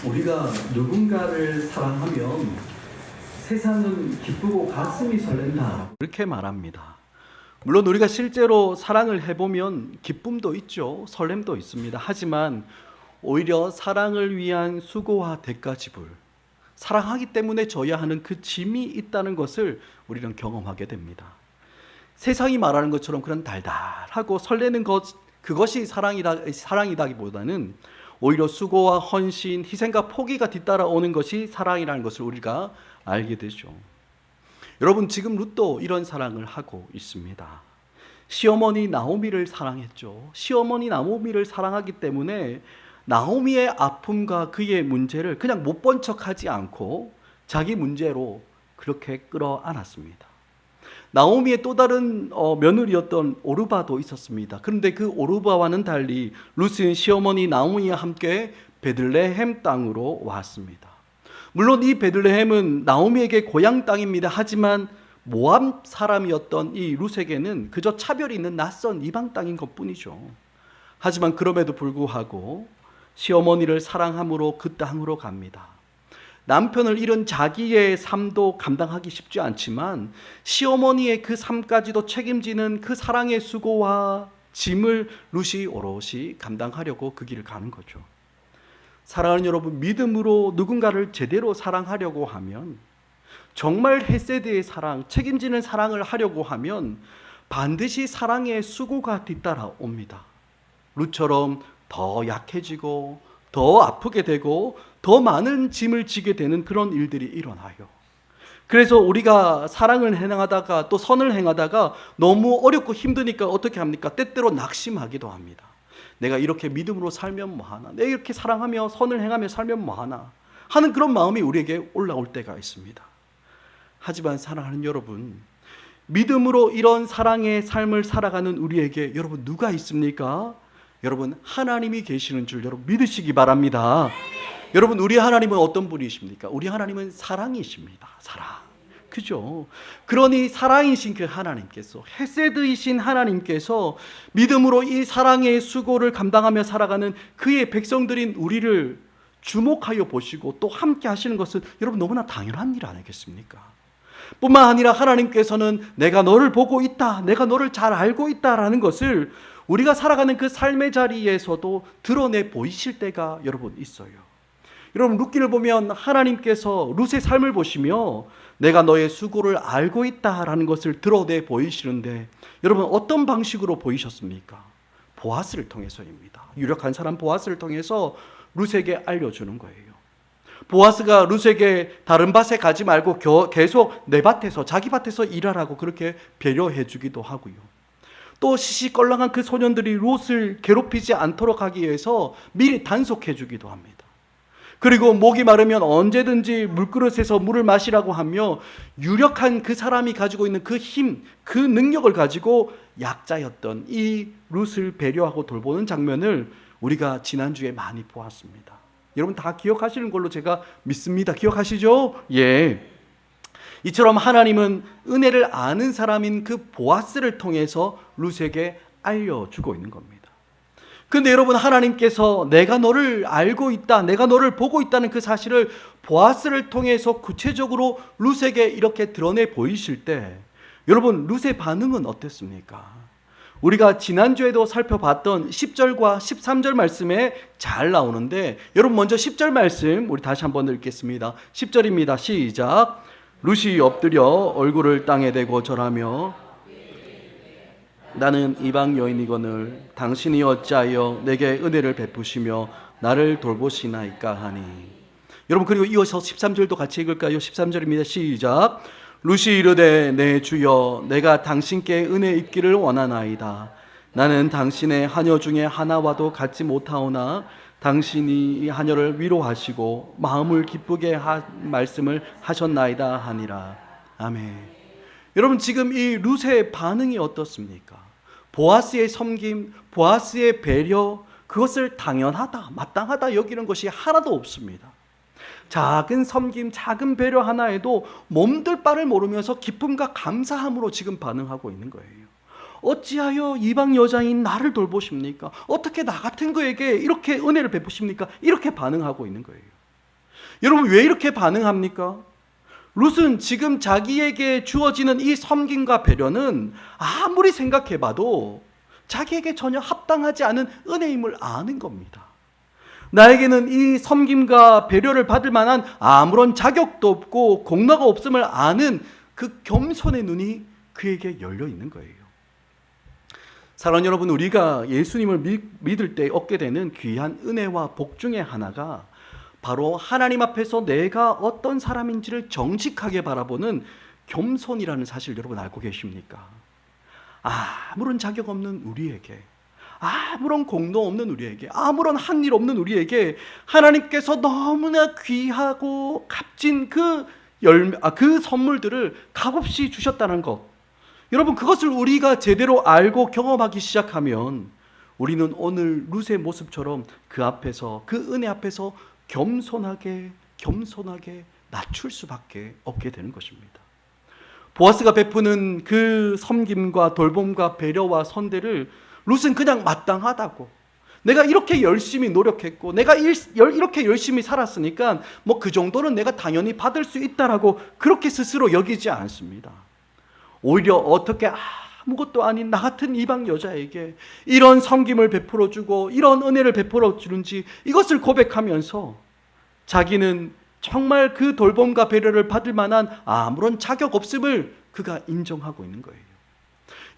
우리가 누군가를 사랑하면 세상은 기쁘고 가슴이 설렌다, 이렇게 말합니다. 물론 우리가 실제로 사랑을 해보면 기쁨도 있죠, 설렘도 있습니다. 하지만 오히려 사랑을 위한 수고와 대가 지불, 사랑하기 때문에 져야 하는 그 짐이 있다는 것을 우리는 경험하게 됩니다. 세상이 말하는 것처럼 그런 달달하고 설레는 것, 그것이 사랑이다기보다는 오히려 수고와 헌신, 희생과 포기가 뒤따라오는 것이 사랑이라는 것을 우리가 알게 되죠. 여러분, 지금 룻도 이런 사랑을 하고 있습니다. 시어머니 나오미를 사랑했죠. 시어머니 나오미를 사랑하기 때문에 나오미의 아픔과 그의 문제를 그냥 못 본 척하지 않고 자기 문제로 그렇게 끌어안았습니다. 나오미의 또 다른 며느리였던 오르바도 있었습니다. 그런데 그 오르바와는 달리 룻은 시어머니 나오미와 함께 베들레헴 땅으로 왔습니다. 물론 이 베들레헴은 나오미에게 고향 땅입니다. 하지만 모압 사람이었던 이 룻에게는 그저 차별이 있는 낯선 이방 땅인 것뿐이죠. 하지만 그럼에도 불구하고 시어머니를 사랑함으로 그 땅으로 갑니다. 남편을 잃은 자기의 삶도 감당하기 쉽지 않지만 시어머니의 그 삶까지도 책임지는 그 사랑의 수고와 짐을 룻이 오롯이 감당하려고 그 길을 가는 거죠. 사랑하는 여러분, 믿음으로 누군가를 제대로 사랑하려고 하면, 정말 헤세드의 사랑, 책임지는 사랑을 하려고 하면 반드시 사랑의 수고가 뒤따라옵니다. 룻처럼 더 약해지고 더 아프게 되고 더 많은 짐을 지게 되는 그런 일들이 일어나요. 그래서 우리가 사랑을 행하다가 또 선을 행하다가 너무 어렵고 힘드니까 어떻게 합니까? 때때로 낙심하기도 합니다. 내가 이렇게 믿음으로 살면 뭐하나, 내가 이렇게 사랑하며 선을 행하며 살면 뭐하나 하는 그런 마음이 우리에게 올라올 때가 있습니다. 하지만 사랑하는 여러분, 믿음으로 이런 사랑의 삶을 살아가는 우리에게 여러분 누가 있습니까? 여러분, 하나님이 계시는 줄 여러분 믿으시기 바랍니다. 여러분, 우리 하나님은 어떤 분이십니까? 우리 하나님은 사랑이십니다. 사랑. 그죠? 그러니 사랑이신 그 하나님께서, 헤세드이신 하나님께서 믿음으로 이 사랑의 수고를 감당하며 살아가는 그의 백성들인 우리를 주목하여 보시고 또 함께 하시는 것은 여러분 너무나 당연한 일 아니겠습니까? 뿐만 아니라 하나님께서는 내가 너를 보고 있다, 내가 너를 잘 알고 있다라는 것을 우리가 살아가는 그 삶의 자리에서도 드러내 보이실 때가 여러분 있어요. 여러분, 룻기를 보면 하나님께서 룻의 삶을 보시며 내가 너의 수고를 알고 있다라는 것을 드러내 보이시는데, 여러분 어떤 방식으로 보이셨습니까? 보아스를 통해서입니다. 유력한 사람 보아스를 통해서 룻에게 알려주는 거예요. 보아스가 룻에게 다른 밭에 가지 말고 계속 내 밭에서, 자기 밭에서 일하라고 그렇게 배려해 주기도 하고요. 또 시시껄렁한 그 소년들이 룻을 괴롭히지 않도록 하기 위해서 미리 단속해 주기도 합니다. 그리고 목이 마르면 언제든지 물그릇에서 물을 마시라고 하며 유력한 그 사람이 가지고 있는 그 힘, 그 능력을 가지고 약자였던 이 룻을 배려하고 돌보는 장면을 우리가 지난주에 많이 보았습니다. 여러분 다 기억하시는 걸로 제가 믿습니다. 기억하시죠? 예. 이처럼 하나님은 은혜를 아는 사람인 그 보아스를 통해서 룻에게 알려주고 있는 겁니다. 그런데 여러분, 하나님께서 내가 너를 알고 있다, 내가 너를 보고 있다는 그 사실을 보아스를 통해서 구체적으로 룻에게 이렇게 드러내 보이실 때 여러분, 룻의 반응은 어땠습니까? 우리가 지난주에도 살펴봤던 10절과 13절 말씀에 잘 나오는데, 여러분 먼저 10절 말씀 우리 다시 한번 읽겠습니다. 10절입니다. 시작. 룻이 엎드려 얼굴을 땅에 대고 절하며 나는 이방 여인이거늘 당신이 어찌하여 내게 은혜를 베푸시며 나를 돌보시나이까 하니. 여러분, 그리고 이어서 13절도 같이 읽을까요? 13절입니다. 시작. 룻이 이르되 내 주여, 내가 당신께 은혜 입기를 원하나이다. 나는 당신의 하녀 중에 하나와도 같지 못하오나 당신이 이 하녀를 위로하시고 마음을 기쁘게 말씀을 하셨나이다 하니라. 아멘. 여러분, 지금 이 룻의 반응이 어떻습니까? 보아스의 섬김, 보아스의 배려, 그것을 당연하다, 마땅하다 여기는 것이 하나도 없습니다. 작은 섬김, 작은 배려 하나에도 몸둘 바를 모르면서 기쁨과 감사함으로 지금 반응하고 있는 거예요. 어찌하여 이방 여자인 나를 돌보십니까? 어떻게 나 같은 그에게 이렇게 은혜를 베푸십니까? 이렇게 반응하고 있는 거예요. 여러분 왜 이렇게 반응합니까? 룻은 지금 자기에게 주어지는 이 섬김과 배려는 아무리 생각해봐도 자기에게 전혀 합당하지 않은 은혜임을 아는 겁니다. 나에게는 이 섬김과 배려를 받을 만한 아무런 자격도 없고 공로가 없음을 아는 그 겸손의 눈이 그에게 열려 있는 거예요. 사랑하는 여러분, 우리가 예수님을 믿을 때 얻게 되는 귀한 은혜와 복 중에 하나가 바로 하나님 앞에서 내가 어떤 사람인지를 정직하게 바라보는 겸손이라는 사실 여러분 알고 계십니까? 아무런 자격 없는 우리에게, 아무런 공로 없는 우리에게, 아무런 한 일 없는 우리에게 하나님께서 너무나 귀하고 값진 그 선물들을 값없이 주셨다는 것. 여러분, 그것을 우리가 제대로 알고 경험하기 시작하면 우리는 오늘 룻의 모습처럼 그 앞에서, 그 은혜 앞에서 겸손하게 낮출 수밖에 없게 되는 것입니다. 보아스가 베푸는 그 섬김과 돌봄과 배려와 선대를 룻은 그냥 마땅하다고, 내가 이렇게 열심히 노력했고 내가 이렇게 열심히 살았으니까 뭐 그 정도는 내가 당연히 받을 수 있다라고 그렇게 스스로 여기지 않습니다. 오히려 어떻게 아무것도 아닌 나 같은 이방 여자에게 이런 섬김을 베풀어 주고 이런 은혜를 베풀어 주는지 이것을 고백하면서 자기는 정말 그 돌봄과 배려를 받을 만한 아무런 자격 없음을 그가 인정하고 있는 거예요.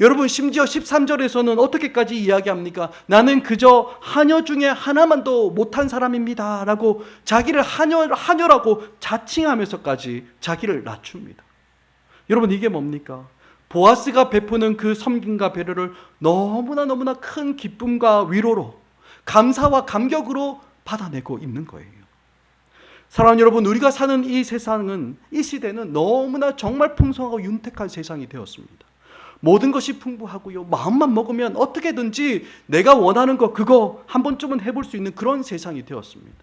여러분, 심지어 13절에서는 어떻게까지 이야기합니까? 나는 그저 하녀 중에 하나만도 못한 사람입니다 라고 자기를 하녀라고 자칭하면서까지 자기를 낮춥니다. 여러분, 이게 뭡니까? 보아스가 베푸는 그 섬김과 배려를 너무나 큰 기쁨과 위로로, 감사와 감격으로 받아내고 있는 거예요. 사랑하는 여러분, 우리가 사는 이 세상은, 이 시대는 너무나 정말 풍성하고 윤택한 세상이 되었습니다. 모든 것이 풍부하고요, 마음만 먹으면 어떻게든지 내가 원하는 거 그거 한 번쯤은 해볼 수 있는 그런 세상이 되었습니다.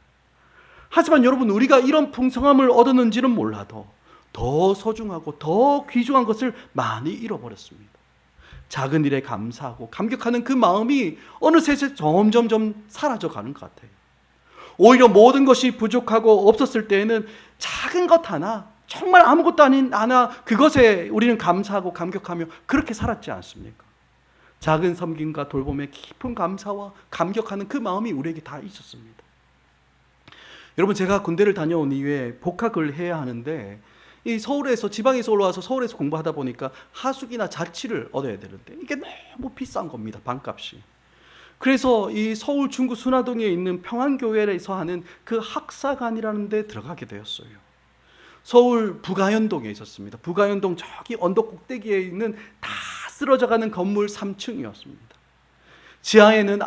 하지만 여러분, 우리가 이런 풍성함을 얻었는지는 몰라도 더 소중하고 더 귀중한 것을 많이 잃어버렸습니다. 작은 일에 감사하고 감격하는 그 마음이 어느새 점점 사라져가는 것 같아요. 오히려 모든 것이 부족하고 없었을 때에는 작은 것 하나, 정말 아무것도 아닌 하나, 그것에 우리는 감사하고 감격하며 그렇게 살았지 않습니까? 작은 섬김과 돌봄에 깊은 감사와 감격하는 그 마음이 우리에게 다 있었습니다. 여러분, 제가 군대를 다녀온 이후에 복학을 해야 하는데 이 서울에서, 지방에서 올라와서 서울에서 공부하다 보니까 하숙이나 자취를 얻어야 되는데 이게 너무 비싼 겁니다, 방값이. 그래서 이 서울 중구 순화동에 있는 평안교회에서 하는 그 학사관이라는 데 들어가게 되었어요. 서울 부가현동에 있었습니다. 부가현동 저기 언덕 꼭대기에 있는 다 쓰러져가는 건물 3층이었습니다. 지하에는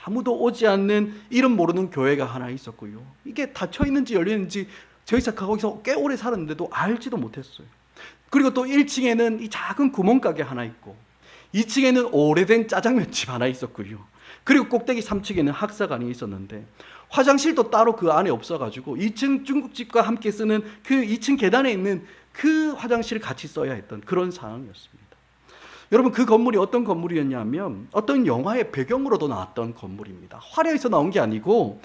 아무도 오지 않는 이름 모르는 교회가 하나 있었고요. 이게 닫혀있는지 열렸는지 저희가 거기서 꽤 오래 살았는데도 알지도 못했어요. 그리고 또 1층에는 이 작은 구멍가게 하나 있고 2층에는 오래된 짜장면집 하나 있었고요. 그리고 꼭대기 3층에는 학사관이 있었는데 화장실도 따로 그 안에 없어가지고 2층 중국집과 함께 쓰는 그 2층 계단에 있는 그 화장실을 같이 써야 했던 그런 상황이었습니다. 여러분, 그 건물이 어떤 건물이었냐면 어떤 영화의 배경으로도 나왔던 건물입니다. 화려해서 나온 게 아니고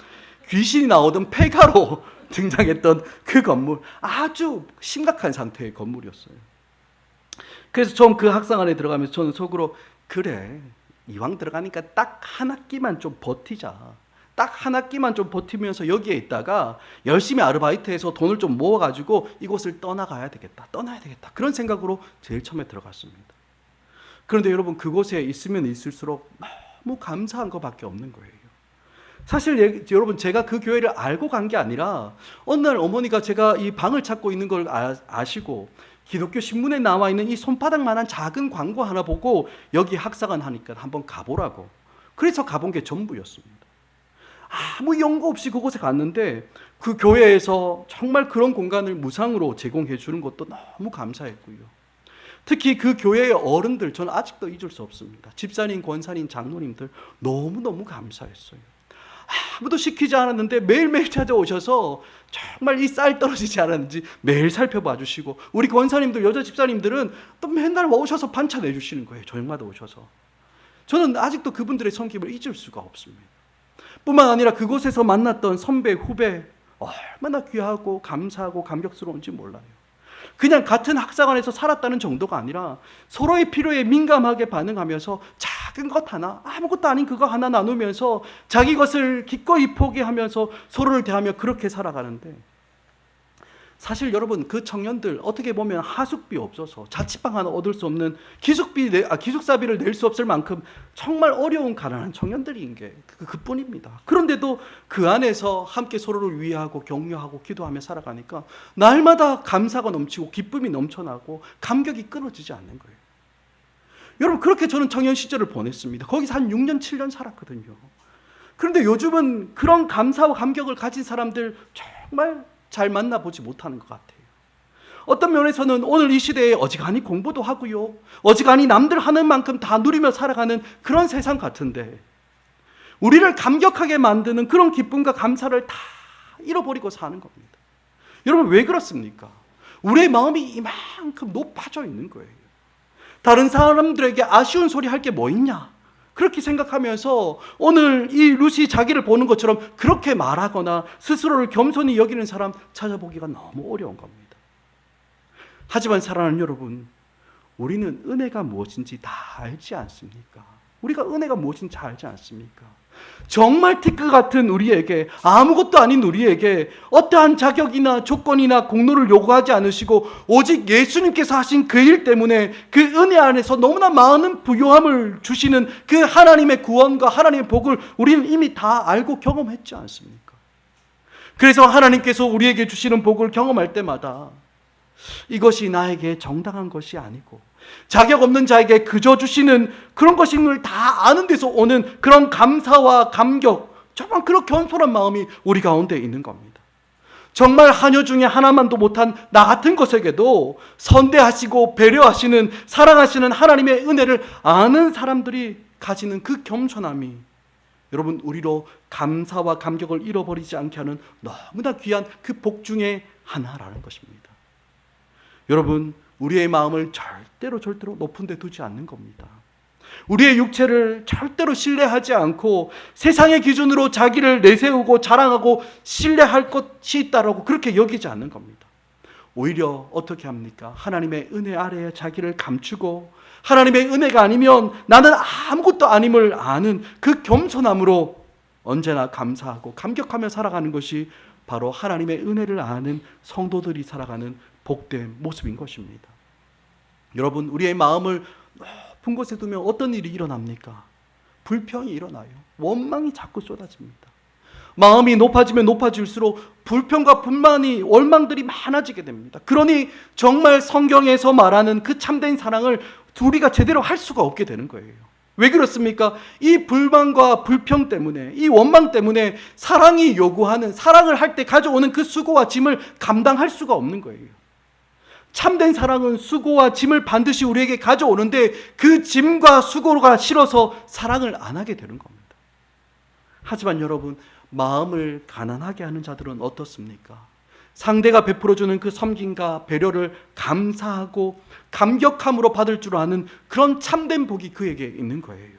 귀신이 나오던 폐가로 등장했던 그 건물, 아주 심각한 상태의 건물이었어요. 그래서 처음 그 학상 안에 들어가면서 저는 속으로, 그래, 이왕 들어가니까 딱 한 학기만 좀 버티자. 딱 한 학기만 좀 버티면서 여기에 있다가 열심히 아르바이트해서 돈을 좀 모아가지고 이곳을 떠나야 되겠다. 그런 생각으로 제일 처음에 들어갔습니다. 그런데 여러분, 그곳에 있으면 있을수록 너무 감사한 것밖에 없는 거예요. 사실 여러분, 제가 그 교회를 알고 간 게 아니라 어느 날 어머니가 제가 이 방을 찾고 있는 걸 아시고 기독교 신문에 나와 있는 이 손바닥만한 작은 광고 하나 보고 여기 학사관 하니까 한번 가보라고, 그래서 가본 게 전부였습니다. 아무 연고 없이 그곳에 갔는데 그 교회에서 정말 그런 공간을 무상으로 제공해 주는 것도 너무 감사했고요. 특히 그 교회의 어른들, 저는 아직도 잊을 수 없습니다. 집사님, 권사님, 장로님들 너무너무 감사했어요. 아무도 시키지 않았는데 매일매일 찾아오셔서 정말 이 쌀 떨어지지 않았는지 매일 살펴봐 주시고, 우리 권사님들, 여자 집사님들은 또 맨날 오셔서 반차 내주시는 거예요. 저녁마다 오셔서. 저는 아직도 그분들의 섬김을 잊을 수가 없습니다. 뿐만 아니라 그곳에서 만났던 선배, 후배, 얼마나 귀하고 감사하고 감격스러운지 몰라요. 그냥 같은 학사관에서 살았다는 정도가 아니라 서로의 필요에 민감하게 반응하면서 작은 것 하나, 아무것도 아닌 그거 하나 나누면서 자기 것을 기꺼이 포기하면서 서로를 대하며 그렇게 살아가는데, 사실 여러분, 그 청년들 어떻게 보면 하숙비 없어서 자취방 하나 얻을 수 없는 기숙사비를 낼 수 없을 만큼 정말 어려운 가난한 청년들인 게 그뿐입니다. 그런데도 그 안에서 함께 서로를 위하고 격려하고 기도하며 살아가니까 날마다 감사가 넘치고 기쁨이 넘쳐나고 감격이 끊어지지 않는 거예요. 여러분, 그렇게 저는 청년 시절을 보냈습니다. 거기서 한 6년 7년 살았거든요. 그런데 요즘은 그런 감사와 감격을 가진 사람들 정말 잘 만나보지 못하는 것 같아요. 어떤 면에서는 오늘 이 시대에 어지간히 공부도 하고요, 어지간히 남들 하는 만큼 다 누리며 살아가는 그런 세상 같은데, 우리를 감격하게 만드는 그런 기쁨과 감사를 다 잃어버리고 사는 겁니다. 여러분, 왜 그렇습니까? 우리의 마음이 이만큼 높아져 있는 거예요. 다른 사람들에게 아쉬운 소리 할 게 뭐 있냐, 그렇게 생각하면서 오늘 이 루시 자기를 보는 것처럼 그렇게 말하거나 스스로를 겸손히 여기는 사람 찾아보기가 너무 어려운 겁니다. 하지만 사랑하는 여러분, 우리는 은혜가 무엇인지 다 알지 않습니까? 우리가 은혜가 무엇인지 알지 않습니까? 정말 티끌 같은 우리에게, 아무것도 아닌 우리에게 어떠한 자격이나 조건이나 공로를 요구하지 않으시고 오직 예수님께서 하신 그 일 때문에 그 은혜 안에서 너무나 많은 부요함을 주시는 그 하나님의 구원과 하나님의 복을 우리는 이미 다 알고 경험했지 않습니까? 그래서 하나님께서 우리에게 주시는 복을 경험할 때마다 이것이 나에게 정당한 것이 아니고 자격 없는 자에게 그저 주시는 그런 것임을 다 아는 데서 오는 그런 감사와 감격, 정말 그런 겸손한 마음이 우리 가운데 있는 겁니다. 정말 하녀 중에 하나만도 못한 나 같은 것에게도 선대하시고 배려하시는, 사랑하시는 하나님의 은혜를 아는 사람들이 가지는 그 겸손함이 여러분, 우리로 감사와 감격을 잃어버리지 않게 하는 너무나 귀한 그 복 중에 하나라는 것입니다. 여러분, 우리의 마음을 절대로 높은 데 두지 않는 겁니다. 우리의 육체를 절대로 신뢰하지 않고 세상의 기준으로 자기를 내세우고 자랑하고 신뢰할 것이 있다라고 그렇게 여기지 않는 겁니다. 오히려 어떻게 합니까? 하나님의 은혜 아래에 자기를 감추고 하나님의 은혜가 아니면 나는 아무것도 아님을 아는 그 겸손함으로 언제나 감사하고 감격하며 살아가는 것이 바로 하나님의 은혜를 아는 성도들이 살아가는 복된 모습인 것입니다. 여러분, 우리의 마음을 높은 곳에 두면 어떤 일이 일어납니까? 불평이 일어나요. 원망이 자꾸 쏟아집니다. 마음이 높아지면 높아질수록 불평과 분만이, 원망들이 많아지게 됩니다. 그러니 정말 성경에서 말하는 그 참된 사랑을 우리가 제대로 할 수가 없게 되는 거예요. 왜 그렇습니까? 이 불만과 불평 때문에, 이 원망 때문에 사랑이 요구하는, 사랑을 할 때 가져오는 그 수고와 짐을 감당할 수가 없는 거예요. 참된 사랑은 수고와 짐을 반드시 우리에게 가져오는데 그 짐과 수고가 싫어서 사랑을 안 하게 되는 겁니다. 하지만 여러분, 마음을 가난하게 하는 자들은 어떻습니까? 상대가 베풀어주는 그 섬김과 배려를 감사하고 감격함으로 받을 줄 아는 그런 참된 복이 그에게 있는 거예요.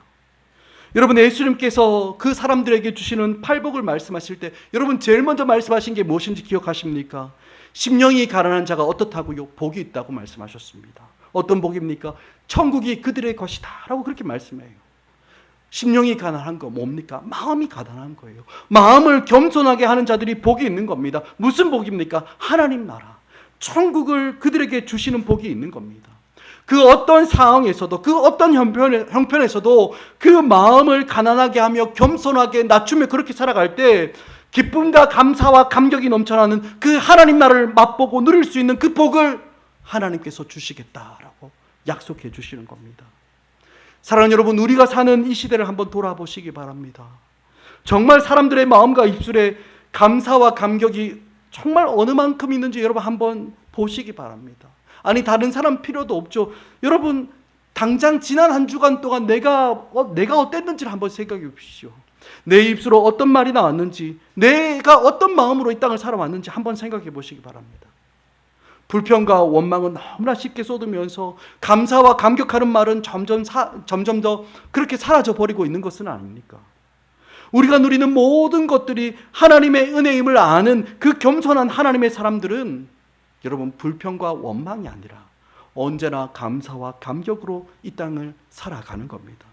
여러분, 예수님께서 그 사람들에게 주시는 팔복을 말씀하실 때 여러분 제일 먼저 말씀하신 게 무엇인지 기억하십니까? 심령이 가난한 자가 어떻다고요? 복이 있다고 말씀하셨습니다. 어떤 복입니까? 천국이 그들의 것이다 라고 그렇게 말씀해요. 심령이 가난한 거 뭡니까? 마음이 가난한 거예요. 마음을 겸손하게 하는 자들이 복이 있는 겁니다. 무슨 복입니까? 하나님 나라, 천국을 그들에게 주시는 복이 있는 겁니다. 그 어떤 상황에서도, 그 어떤 형편에서도 그 마음을 가난하게 하며 겸손하게 낮추며 그렇게 살아갈 때 기쁨과 감사와 감격이 넘쳐나는 그 하나님 나라를 맛보고 누릴 수 있는 그 복을 하나님께서 주시겠다라고 약속해 주시는 겁니다. 사랑하는 여러분, 우리가 사는 이 시대를 한번 돌아보시기 바랍니다. 정말 사람들의 마음과 입술에 감사와 감격이 정말 어느 만큼 있는지 여러분 한번 보시기 바랍니다. 아니, 다른 사람 필요도 없죠. 여러분, 당장 지난 한 주간 동안 내가 어땠는지를 한번 생각해 보십시오. 내 입술로 어떤 말이 나왔는지, 내가 어떤 마음으로 이 땅을 살아왔는지 한번 생각해 보시기 바랍니다. 불평과 원망은 너무나 쉽게 쏟으면서 감사와 감격하는 말은 점점 더 그렇게 사라져 버리고 있는 것은 아닙니까? 우리가 누리는 모든 것들이 하나님의 은혜임을 아는 그 겸손한 하나님의 사람들은 여러분 불평과 원망이 아니라 언제나 감사와 감격으로 이 땅을 살아가는 겁니다.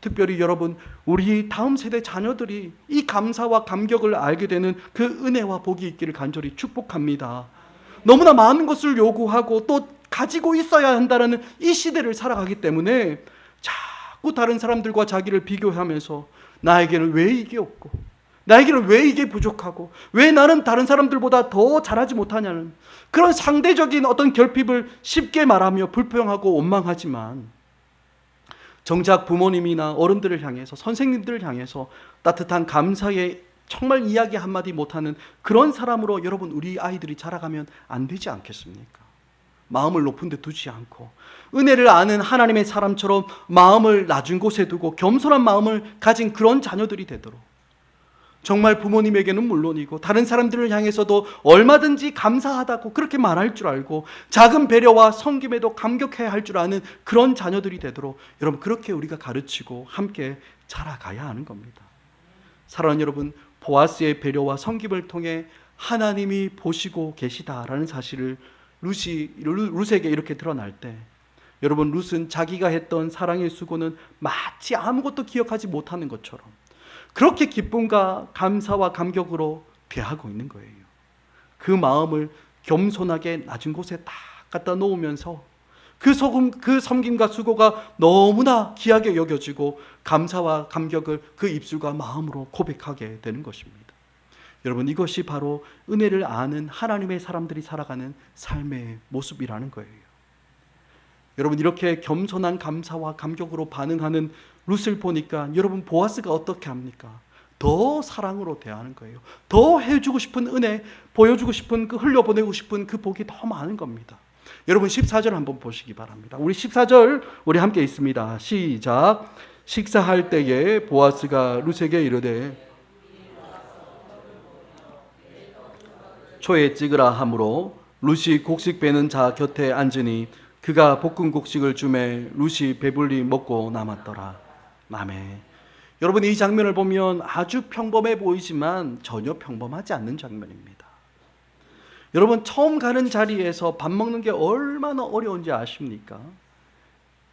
특별히 여러분, 우리 다음 세대 자녀들이 이 감사와 감격을 알게 되는 그 은혜와 복이 있기를 간절히 축복합니다. 너무나 많은 것을 요구하고 또 가지고 있어야 한다는 이 시대를 살아가기 때문에 자꾸 다른 사람들과 자기를 비교하면서 나에게는 왜 이게 없고, 나에게는 왜 이게 부족하고, 왜 나는 다른 사람들보다 더 잘하지 못하냐는 그런 상대적인 어떤 결핍을 쉽게 말하며 불평하고 원망하지만, 정작 부모님이나 어른들을 향해서, 선생님들을 향해서 따뜻한 감사의 정말 이야기 한마디 못하는 그런 사람으로 여러분 우리 아이들이 자라가면 안 되지 않겠습니까? 마음을 높은 데 두지 않고 은혜를 아는 하나님의 사람처럼 마음을 낮은 곳에 두고 겸손한 마음을 가진 그런 자녀들이 되도록, 정말 부모님에게는 물론이고 다른 사람들을 향해서도 얼마든지 감사하다고 그렇게 말할 줄 알고 작은 배려와 섬김에도 감격해야 할 줄 아는 그런 자녀들이 되도록 여러분 그렇게 우리가 가르치고 함께 자라가야 하는 겁니다. 사랑하는 여러분, 보아스의 배려와 섬김을 통해 하나님이 보시고 계시다라는 사실을 룻에게 이렇게 드러날 때, 여러분 룻은 자기가 했던 사랑의 수고는 마치 아무것도 기억하지 못하는 것처럼 그렇게 기쁨과 감사와 감격으로 대하고 있는 거예요. 그 마음을 겸손하게 낮은 곳에 딱 갖다 놓으면서 그 섬김과 수고가 너무나 귀하게 여겨지고 감사와 감격을 그 입술과 마음으로 고백하게 되는 것입니다. 여러분, 이것이 바로 은혜를 아는 하나님의 사람들이 살아가는 삶의 모습이라는 거예요. 여러분, 이렇게 겸손한 감사와 감격으로 반응하는 룻을 보니까 여러분 보아스가 어떻게 합니까? 더 사랑으로 대하는 거예요. 더 해주고 싶은 은혜, 보여주고 싶은 그 흘려보내고 싶은 그 복이 더 많은 겁니다. 여러분 14절 한번 보시기 바랍니다. 우리 14절 우리 함께 있습니다. 시작. 식사할 때에 보아스가 룻에게 이르되 초에 찍으라 하므로 룻이 곡식 베는 자 곁에 앉으니 그가 볶은 곡식을 주매 룻이 배불리 먹고 남았더라. 아멘. 여러분, 이 장면을 보면 아주 평범해 보이지만 전혀 평범하지 않는 장면입니다. 여러분, 처음 가는 자리에서 밥 먹는 게 얼마나 어려운지 아십니까?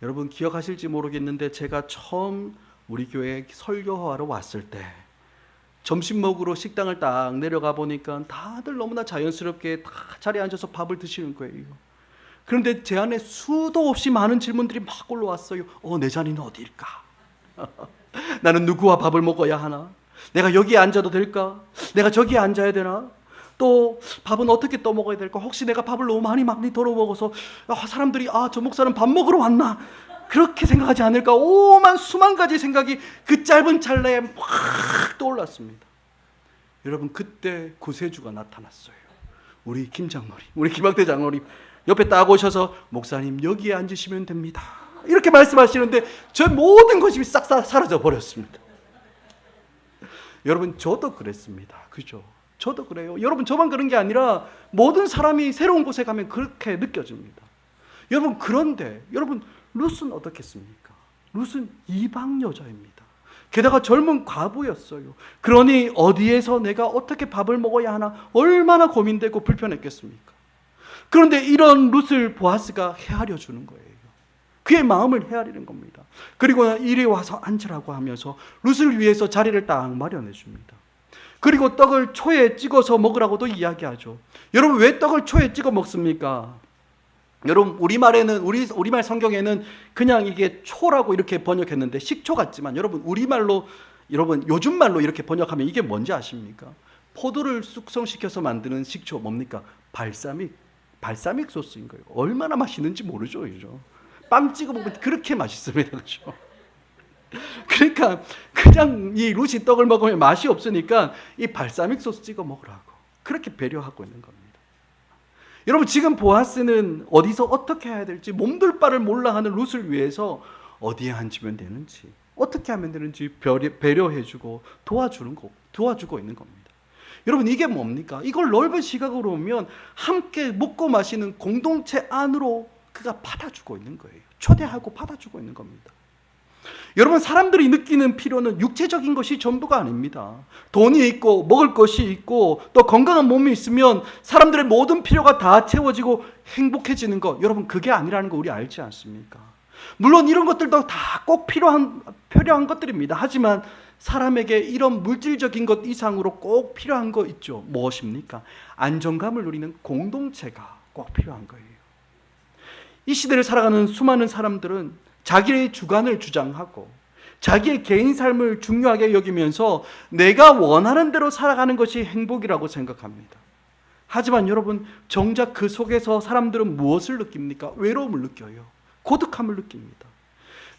여러분 기억하실지 모르겠는데 제가 처음 우리 교회 설교하러 왔을 때 점심 먹으러 식당을 딱 내려가 보니까 다들 너무나 자연스럽게 다 자리에 앉아서 밥을 드시는 거예요. 그런데 제 안에 수도 없이 많은 질문들이 막 올라왔어요. 내 자리는 어디일까? 나는 누구와 밥을 먹어야 하나? 내가 여기에 앉아도 될까? 내가 저기에 앉아야 되나? 또 밥은 어떻게 떠먹어야 될까? 혹시 내가 밥을 너무 많이 덜어 먹어서 사람들이 저 목사는 밥 먹으러 왔나? 그렇게 생각하지 않을까? 수만 가지 생각이 그 짧은 찰나에 확 떠올랐습니다. 여러분, 그때 구세주가 나타났어요. 우리 김장로님, 우리 김학대 장로님 옆에 딱 오셔서 목사님 여기에 앉으시면 됩니다, 이렇게 말씀하시는데 저 모든 것이 싹 사라져 버렸습니다. 여러분, 저도 그랬습니다. 그죠? 저도 그래요. 여러분, 저만 그런 게 아니라 모든 사람이 새로운 곳에 가면 그렇게 느껴집니다. 여러분, 그런데 여러분 룻은 어떻겠습니까? 룻은 이방 여자입니다. 게다가 젊은 과부였어요. 그러니 어디에서 내가 어떻게 밥을 먹어야 하나 얼마나 고민되고 불편했겠습니까? 그런데 이런 룻을 보아스가 헤아려 주는 거예요. 그의 마음을 헤아리는 겁니다. 그리고 이리 와서 앉으라고 하면서 룻을 위해서 자리를 딱 마련해 줍니다. 그리고 떡을 초에 찍어서 먹으라고도 이야기하죠. 여러분, 왜 떡을 초에 찍어 먹습니까? 여러분, 우리말 성경에는 그냥 이게 초라고 이렇게 번역했는데 식초 같지만 여러분 요즘 말로 이렇게 번역하면 이게 뭔지 아십니까? 포도를 숙성시켜서 만드는 식초 뭡니까? 발사믹 소스인 거예요. 얼마나 맛있는지 모르죠, 그죠? 빵 찍어 먹으면 그렇게 맛있습니다, 그죠? 그러니까 그냥 이 룻이 떡을 먹으면 맛이 없으니까 이 발사믹 소스 찍어 먹으라고 그렇게 배려하고 있는 겁니다. 여러분, 지금 보아스는 어디서 어떻게 해야 될지 몸둘 바를 몰라 하는 룻을 위해서 어디에 앉으면 되는지, 어떻게 하면 되는지 배려해주고 도와주고 있는 겁니다. 여러분, 이게 뭡니까? 이걸 넓은 시각으로 보면 함께 먹고 마시는 공동체 안으로 그가 받아주고 있는 거예요. 초대하고 받아주고 있는 겁니다. 여러분, 사람들이 느끼는 필요는 육체적인 것이 전부가 아닙니다. 돈이 있고 먹을 것이 있고 또 건강한 몸이 있으면 사람들의 모든 필요가 다 채워지고 행복해지는 것, 여러분, 그게 아니라는 거 우리 알지 않습니까? 물론 이런 것들도 다 꼭 필요한 것들입니다. 하지만 사람에게 이런 물질적인 것 이상으로 꼭 필요한 거 있죠. 무엇입니까? 안정감을 누리는 공동체가 꼭 필요한 거예요. 이 시대를 살아가는 수많은 사람들은 자기의 주관을 주장하고 자기의 개인 삶을 중요하게 여기면서 내가 원하는 대로 살아가는 것이 행복이라고 생각합니다. 하지만 여러분, 정작 그 속에서 사람들은 무엇을 느낍니까? 외로움을 느껴요. 고독함을 느낍니다.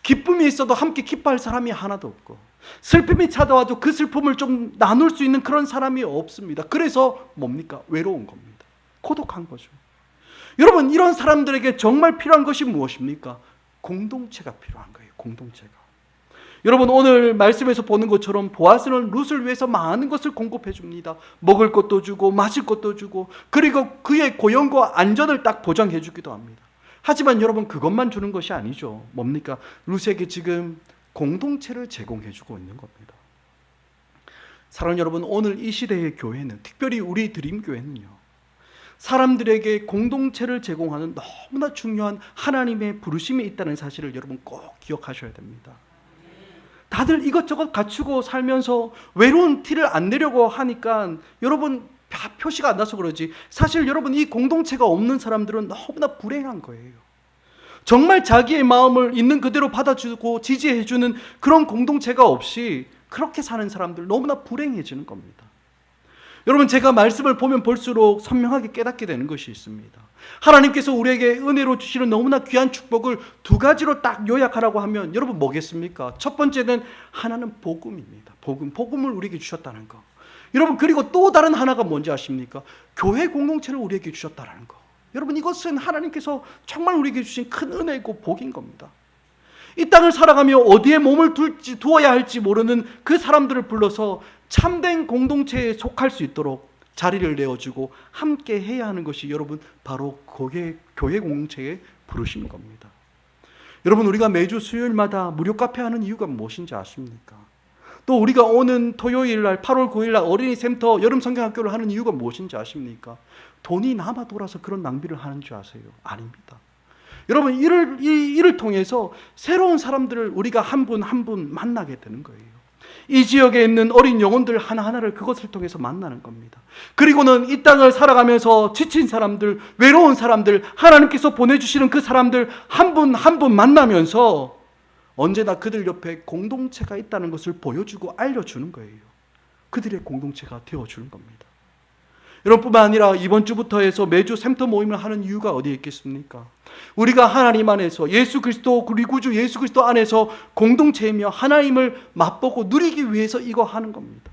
기쁨이 있어도 함께 기뻐할 사람이 하나도 없고, 슬픔이 찾아와도 그 슬픔을 좀 나눌 수 있는 그런 사람이 없습니다. 그래서 뭡니까? 외로운 겁니다. 고독한 거죠. 여러분, 이런 사람들에게 정말 필요한 것이 무엇입니까? 공동체가 필요한 거예요. 공동체가. 여러분, 오늘 말씀에서 보는 것처럼 보아스는 룻을 위해서 많은 것을 공급해 줍니다. 먹을 것도 주고 마실 것도 주고, 그리고 그의 고용과 안전을 딱 보장해 주기도 합니다. 하지만 여러분, 그것만 주는 것이 아니죠. 뭡니까? 룻에게 지금 공동체를 제공해 주고 있는 겁니다. 사랑하는 여러분, 오늘 이 시대의 교회는, 특별히 우리 드림교회는요, 사람들에게 공동체를 제공하는 너무나 중요한 하나님의 부르심이 있다는 사실을 여러분 꼭 기억하셔야 됩니다. 다들 이것저것 갖추고 살면서 외로운 티를 안 내려고 하니까 여러분 표시가 안 나서 그러지, 사실 여러분 이 공동체가 없는 사람들은 너무나 불행한 거예요. 정말 자기의 마음을 있는 그대로 받아주고 지지해주는 그런 공동체가 없이 그렇게 사는 사람들 너무나 불행해지는 겁니다. 여러분, 제가 말씀을 보면 볼수록 선명하게 깨닫게 되는 것이 있습니다. 하나님께서 우리에게 은혜로 주시는 너무나 귀한 축복을 두 가지로 딱 요약하라고 하면 여러분 뭐겠습니까? 첫 번째는 하나는 복음입니다. 복음을 우리에게 주셨다는 거. 여러분, 그리고 또 다른 하나가 뭔지 아십니까? 교회 공동체를 우리에게 주셨다는 거. 여러분, 이것은 하나님께서 정말 우리에게 주신 큰 은혜이고 복인 겁니다. 이 땅을 살아가며 어디에 몸을 두어야 할지 모르는 그 사람들을 불러서 참된 공동체에 속할 수 있도록 자리를 내어주고 함께 해야 하는 것이 여러분 바로 교회 공동체의 부르심인 겁니다. 여러분, 우리가 매주 수요일마다 무료 카페 하는 이유가 무엇인지 아십니까? 또 우리가 오는 토요일 날 8월 9일 날 어린이 센터 여름 성경학교를 하는 이유가 무엇인지 아십니까? 돈이 남아 돌아서 그런 낭비를 하는 줄 아세요? 아닙니다. 여러분, 이를 통해서 새로운 사람들을 우리가 한 분 한 분 만나게 되는 거예요. 이 지역에 있는 어린 영혼들 하나하나를 그것을 통해서 만나는 겁니다. 그리고는 이 땅을 살아가면서 지친 사람들, 외로운 사람들, 하나님께서 보내주시는 그 사람들 한 분 한 분 만나면서 언제나 그들 옆에 공동체가 있다는 것을 보여주고 알려주는 거예요. 그들의 공동체가 되어주는 겁니다. 여러분뿐만 아니라 이번 주부터 해서 매주 샘터 모임을 하는 이유가 어디에 있겠습니까? 우리가 하나님 안에서 예수 그리스도, 우리 구주 예수 그리스도 안에서 공동체이며 하나님을 맛보고 누리기 위해서 이거 하는 겁니다.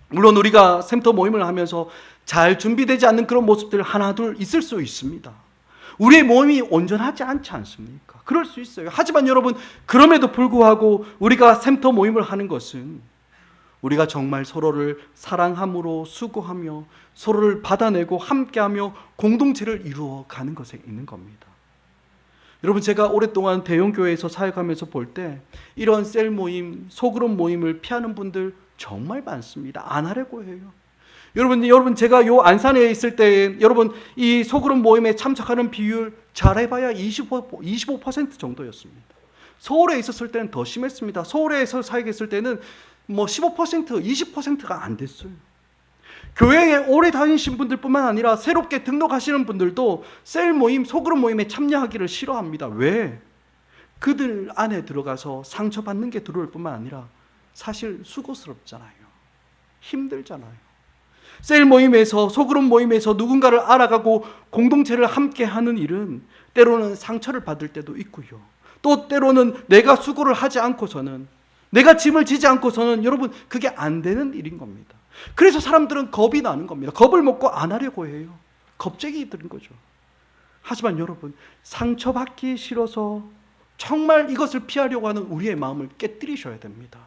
물론 우리가 샘터 모임을 하면서 잘 준비되지 않는 그런 모습들 하나 둘 있을 수 있습니다. 우리의 몸이 온전하지 않지 않습니까? 그럴 수 있어요. 하지만 여러분, 그럼에도 불구하고 우리가 샘터 모임을 하는 것은 우리가 정말 서로를 사랑함으로 수고하며 서로를 받아내고 함께하며 공동체를 이루어가는 것에 있는 겁니다. 여러분, 제가 오랫동안 대형교회에서 사역하면서 볼 때 이런 셀 모임, 소그룹 모임을 피하는 분들 정말 많습니다. 안 하려고 해요. 여러분 제가 요 안산에 있을 때 여러분 이 소그룹 모임에 참석하는 비율 잘해봐야 25% 정도였습니다. 서울에 있었을 때는 더 심했습니다. 서울에서 사역했을 때는 15%, 20%가 안 됐어요. 교회에 오래 다니신 분들뿐만 아니라 새롭게 등록하시는 분들도 셀 모임, 소그룹 모임에 참여하기를 싫어합니다. 왜? 그들 안에 들어가서 상처받는 게 들어올 뿐만 아니라 사실 수고스럽잖아요. 힘들잖아요. 셀 모임에서, 소그룹 모임에서 누군가를 알아가고 공동체를 함께 하는 일은 때로는 상처를 받을 때도 있고요. 또 때로는 내가 수고를 하지 않고서는, 내가 짐을 지지 않고서는 여러분 그게 안 되는 일인 겁니다. 그래서 사람들은 겁이 나는 겁니다. 겁을 먹고 안 하려고 해요. 겁쟁이 들은 거죠. 하지만 여러분, 상처받기 싫어서 정말 이것을 피하려고 하는 우리의 마음을 깨뜨리셔야 됩니다.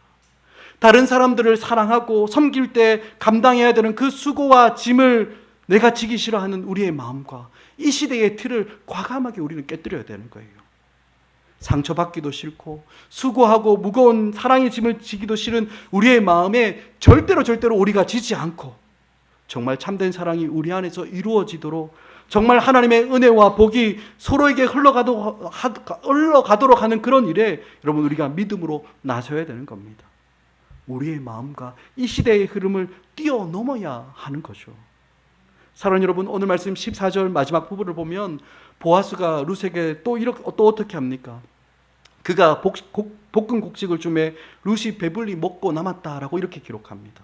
다른 사람들을 사랑하고 섬길 때 감당해야 되는 그 수고와 짐을 내가 지기 싫어하는 우리의 마음과 이 시대의 틀을 과감하게 우리는 깨뜨려야 되는 거예요. 상처받기도 싫고 수고하고 무거운 사랑의 짐을 지기도 싫은 우리의 마음에 절대로 우리가 지지 않고 정말 참된 사랑이 우리 안에서 이루어지도록 정말 하나님의 은혜와 복이 서로에게 흘러가도록 하는 그런 일에 여러분 우리가 믿음으로 나서야 되는 겁니다. 우리의 마음과 이 시대의 흐름을 뛰어넘어야 하는 거죠. 사랑하는 여러분, 오늘 말씀 14절 마지막 부분을 보면 보아스가 룻에게 또 어떻게 합니까? 그가 볶은 곡식을 주매 룻이 배불리 먹고 남았다라고 이렇게 기록합니다.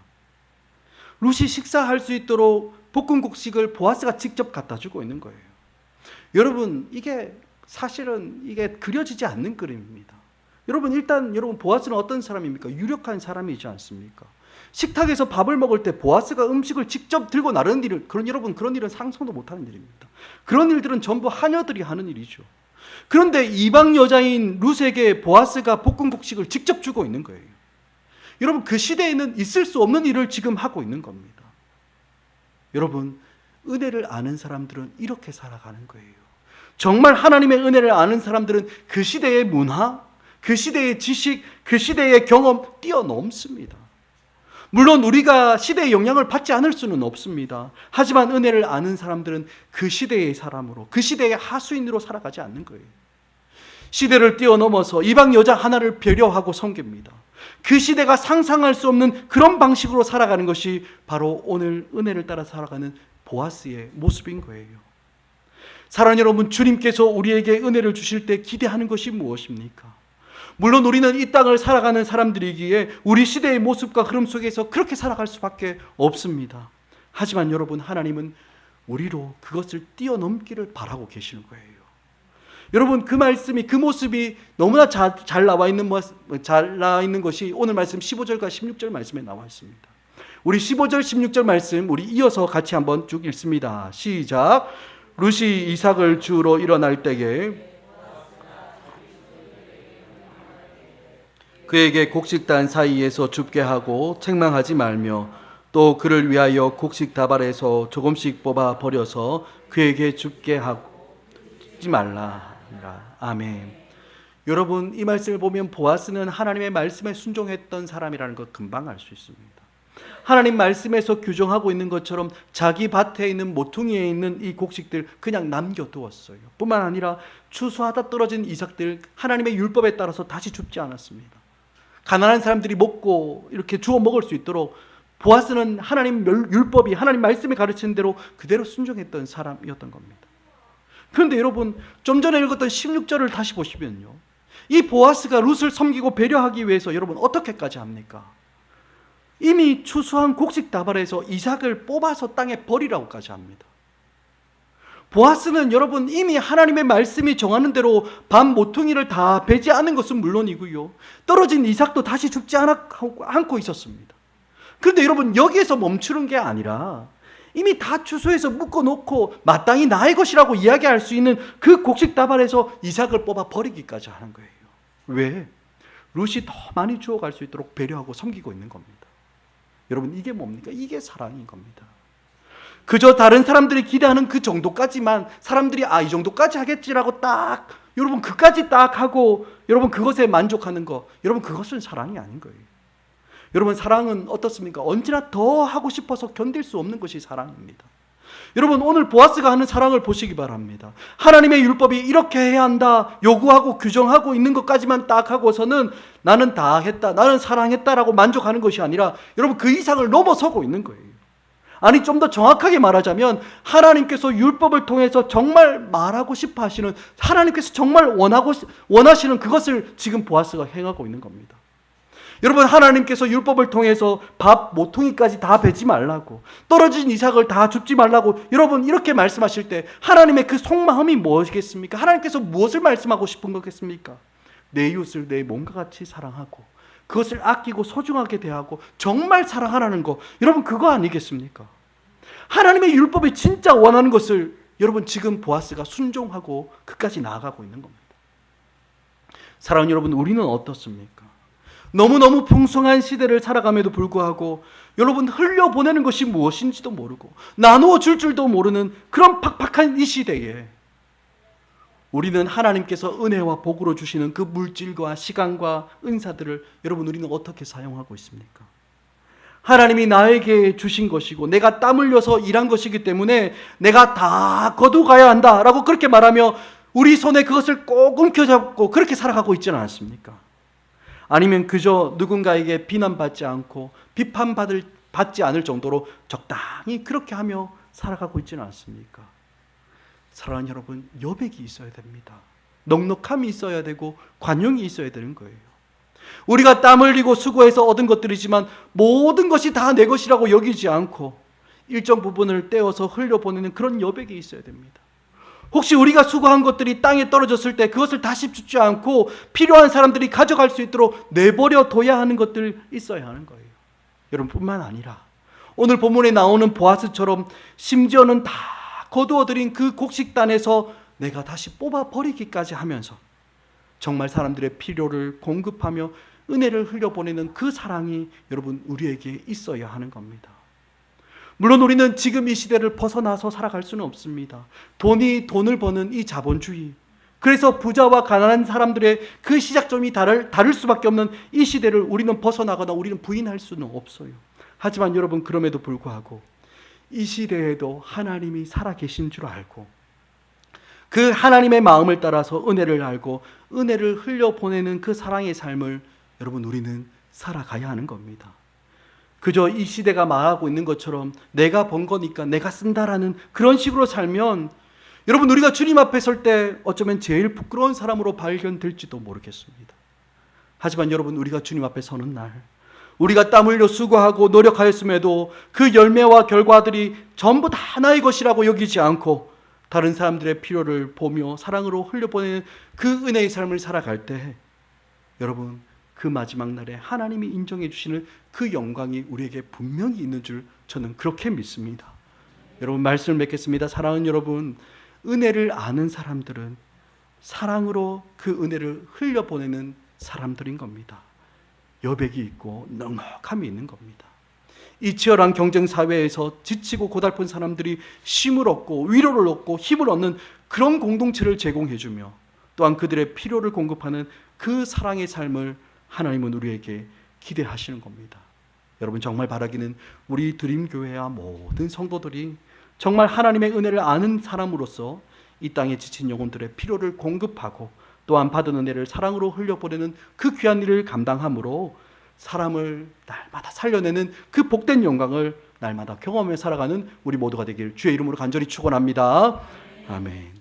룻이 식사할 수 있도록 볶은 곡식을 보아스가 직접 갖다 주고 있는 거예요. 여러분, 이게 사실은 그려지지 않는 그림입니다. 여러분 보아스는 어떤 사람입니까? 유력한 사람이지 않습니까? 식탁에서 밥을 먹을 때 보아스가 음식을 직접 들고 나르는 일을 그런 일은 상상도 못하는 일입니다. 그런 일들은 전부 하녀들이 하는 일이죠. 그런데 이방 여자인 룻에게 보아스가 볶은 곡식을 직접 주고 있는 거예요. 여러분, 그 시대에는 있을 수 없는 일을 지금 하고 있는 겁니다. 여러분, 은혜를 아는 사람들은 이렇게 살아가는 거예요. 정말 하나님의 은혜를 아는 사람들은 그 시대의 문화, 그 시대의 지식, 그 시대의 경험 뛰어넘습니다. 물론 우리가 시대의 영향을 받지 않을 수는 없습니다. 하지만 은혜를 아는 사람들은 그 시대의 사람으로, 그 시대의 하수인으로 살아가지 않는 거예요. 시대를 뛰어넘어서 이방 여자 하나를 배려하고 섬깁니다. 그 시대가 상상할 수 없는 그런 방식으로 살아가는 것이 바로 오늘 은혜를 따라 살아가는 보아스의 모습인 거예요. 사랑하는 여러분, 주님께서 우리에게 은혜를 주실 때 기대하는 것이 무엇입니까? 물론 우리는 이 땅을 살아가는 사람들이기에 우리 시대의 모습과 흐름 속에서 그렇게 살아갈 수밖에 없습니다. 하지만 여러분, 하나님은 우리로 그것을 뛰어넘기를 바라고 계시는 거예요. 여러분, 그 말씀이, 그 모습이 너무나 잘 나와 있는 것이 오늘 말씀 15절과 16절 말씀에 나와 있습니다. 우리 15절 16절 말씀 우리 이어서 같이 한번 쭉 읽습니다. 시작. 룻이 이삭을 주우러 일어날 때에 그에게 곡식단 사이에서 줍게 하고 책망하지 말며 또 그를 위하여 곡식 다발에서 조금씩 뽑아 버려서 그에게 줍게 하지 말라. 아멘. 여러분, 이 말씀을 보면 보아스는 하나님의 말씀에 순종했던 사람이라는 것 금방 알 수 있습니다. 하나님 말씀에서 규정하고 있는 것처럼 자기 밭에 있는 모퉁이에 있는 이 곡식들 그냥 남겨두었어요. 뿐만 아니라 추수하다 떨어진 이삭들 하나님의 율법에 따라서 다시 줍지 않았습니다. 가난한 사람들이 먹고 이렇게 주워 먹을 수 있도록 보아스는 하나님 율법이 하나님 말씀에 가르치는 대로 그대로 순종했던 사람이었던 겁니다. 그런데 여러분, 좀 전에 읽었던 16절을 다시 보시면요, 이 보아스가 룻을 섬기고 배려하기 위해서 여러분 어떻게까지 합니까? 이미 추수한 곡식 다발에서 이삭을 뽑아서 땅에 버리라고까지 합니다. 보아스는 여러분 이미 하나님의 말씀이 정하는 대로 밥 모퉁이를 다 베지 않은 것은 물론이고요, 떨어진 이삭도 다시 줍지 않고 있었습니다. 그런데 여러분, 여기에서 멈추는 게 아니라 이미 다 추수해서 묶어놓고 마땅히 나의 것이라고 이야기할 수 있는 그 곡식 다발에서 이삭을 뽑아 버리기까지 하는 거예요. 왜? 룻이 더 많이 주워갈 수 있도록 배려하고 섬기고 있는 겁니다. 여러분, 이게 뭡니까? 이게 사랑인 겁니다. 그저 다른 사람들이 기대하는 그 정도까지만 사람들이 이 정도까지 하겠지라고 딱 여러분 그까지 딱 하고 여러분 그것에 만족하는 거, 여러분 그것은 사랑이 아닌 거예요. 여러분, 사랑은 어떻습니까? 언제나 더 하고 싶어서 견딜 수 없는 것이 사랑입니다. 여러분, 오늘 보아스가 하는 사랑을 보시기 바랍니다. 하나님의 율법이 이렇게 해야 한다 요구하고 규정하고 있는 것까지만 딱 하고서는 나는 다 했다, 나는 사랑했다라고 만족하는 것이 아니라 여러분 그 이상을 넘어서고 있는 거예요. 아니, 좀 더 정확하게 말하자면 하나님께서 율법을 통해서 정말 말하고 싶어 하시는, 하나님께서 정말 원하시는 그것을 지금 보아스가 행하고 있는 겁니다. 여러분, 하나님께서 율법을 통해서 밥 모퉁이까지 다 베지 말라고, 떨어진 이삭을 다 줍지 말라고 여러분 이렇게 말씀하실 때 하나님의 그 속마음이 무엇이겠습니까? 하나님께서 무엇을 말씀하고 싶은 거겠습니까? 내 이웃을 내 몸과 같이 사랑하고 그것을 아끼고 소중하게 대하고 정말 사랑하라는 거, 여러분 그거 아니겠습니까? 하나님의 율법이 진짜 원하는 것을 여러분 지금 보아스가 순종하고 그까지 나아가고 있는 겁니다. 사랑하는 여러분, 우리는 어떻습니까? 너무너무 풍성한 시대를 살아감에도 불구하고 여러분 흘려보내는 것이 무엇인지도 모르고 나누어 줄 줄도 모르는 그런 팍팍한 이 시대에 우리는 하나님께서 은혜와 복으로 주시는 그 물질과 시간과 은사들을 여러분 우리는 어떻게 사용하고 있습니까? 하나님이 나에게 주신 것이고 내가 땀 흘려서 일한 것이기 때문에 내가 다 거두가야 한다라고 그렇게 말하며 우리 손에 그것을 꼭 움켜잡고 그렇게 살아가고 있지는 않습니까? 아니면 그저 누군가에게 비난받지 않고 비판받지 않을 정도로 적당히 그렇게 하며 살아가고 있지는 않습니까? 사랑하는 여러분, 여백이 있어야 됩니다. 넉넉함이 있어야 되고 관용이 있어야 되는 거예요. 우리가 땀 흘리고 수고해서 얻은 것들이지만 모든 것이 다 내 것이라고 여기지 않고 일정 부분을 떼어서 흘려보내는 그런 여백이 있어야 됩니다. 혹시 우리가 수고한 것들이 땅에 떨어졌을 때 그것을 다시 주지 않고 필요한 사람들이 가져갈 수 있도록 내버려 둬야 하는 것들 있어야 하는 거예요. 여러분뿐만 아니라 오늘 본문에 나오는 보아스처럼 심지어는 다 거두어들인 그 곡식단에서 내가 다시 뽑아버리기까지 하면서 정말 사람들의 필요를 공급하며 은혜를 흘려보내는 그 사랑이 여러분 우리에게 있어야 하는 겁니다. 물론 우리는 지금 이 시대를 벗어나서 살아갈 수는 없습니다. 돈이 돈을 버는 이 자본주의, 그래서 부자와 가난한 사람들의 그 시작점이 다를 수밖에 없는 이 시대를 우리는 벗어나거나 우리는 부인할 수는 없어요. 하지만 여러분, 그럼에도 불구하고 이 시대에도 하나님이 살아계신 줄 알고 그 하나님의 마음을 따라서 은혜를 알고 은혜를 흘려보내는 그 사랑의 삶을 여러분 우리는 살아가야 하는 겁니다. 그저 이 시대가 말하고 있는 것처럼 내가 번 거니까 내가 쓴다라는 그런 식으로 살면 여러분 우리가 주님 앞에 설 때 어쩌면 제일 부끄러운 사람으로 발견될지도 모르겠습니다. 하지만 여러분, 우리가 주님 앞에 서는 날 우리가 땀 흘려 수고하고 노력하였음에도 그 열매와 결과들이 전부 다 나의 것이라고 여기지 않고 다른 사람들의 필요를 보며 사랑으로 흘려보내는 그 은혜의 삶을 살아갈 때 여러분, 그 마지막 날에 하나님이 인정해 주시는 그 영광이 우리에게 분명히 있는 줄 저는 그렇게 믿습니다. 여러분, 말씀을 맺겠습니다. 사랑하는 여러분, 은혜를 아는 사람들은 사랑으로 그 은혜를 흘려보내는 사람들인 겁니다. 여백이 있고 넉넉함이 있는 겁니다. 이 치열한 경쟁 사회에서 지치고 고달픈 사람들이 쉼을 얻고 위로를 얻고 힘을 얻는 그런 공동체를 제공해주며 또한 그들의 필요를 공급하는 그 사랑의 삶을 하나님은 우리에게 기대하시는 겁니다. 여러분, 정말 바라기는 우리 드림교회와 모든 성도들이 정말 하나님의 은혜를 아는 사람으로서 이 땅에 지친 영혼들의 필요를 공급하고 또한 받은 은혜를 사랑으로 흘려보내는 그 귀한 일을 감당함으로 사람을 날마다 살려내는 그 복된 영광을 날마다 경험해 살아가는 우리 모두가 되길 주의 이름으로 간절히 축원합니다. 아멘.